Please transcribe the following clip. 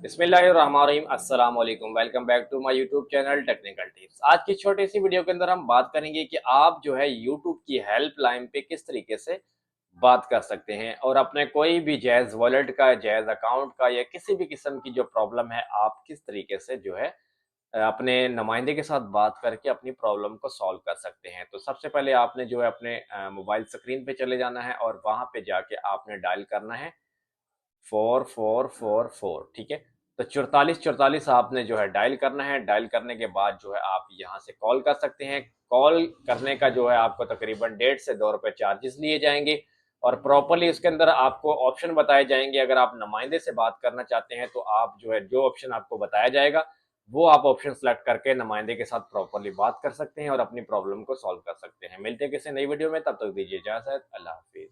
बिस्मिल्लाहिर्रहमानिर्रहीम अस्सलाम वालेकुम। Welcome back to my YouTube channel technical tips. आज की छोटी सी वीडियो के अंदर हम बात करेंगे कि आप जो है यूट्यूब की हेल्पलाइन पे किस तरीके से बात कर सकते हैं और अपने कोई भी जैज़ वॉलेट का, जैज़ अकाउंट का या किसी भी किस्म की जो प्रॉब्लम है, आप किस तरीके से जो है अपने नुमाइंदे के साथ बात करके अपनी प्रॉब्लम को सॉल्व कर सकते हैं। तो सबसे पहले आपने जो है अपने मोबाइल स्क्रीन पे चले जाना है और वहाँ पे जाके आपने डायल करना है 4444, ठीक है। तो 4444 आपने जो है डायल करना है। डायल करने के बाद जो है आप यहाँ से कॉल कर सकते हैं। कॉल करने का जो है आपको तकरीबन 1.5 से 2 रुपए चार्जेस लिए जाएंगे और प्रॉपरली उसके अंदर आपको ऑप्शन बताए जाएंगे। अगर आप नुमाइंदे से बात करना चाहते हैं तो आप जो है जो ऑप्शन आपको बताया जाएगा वो आप ऑप्शन सेलेक्ट करके नुमाइंदे के साथ प्रॉपरली बात कर सकते हैं और अपनी प्रॉब्लम को सॉल्व कर सकते हैं। मिलते हैं किसी नई वीडियो में, तब तक दीजिए इजाजत। अल्लाह हाफिज।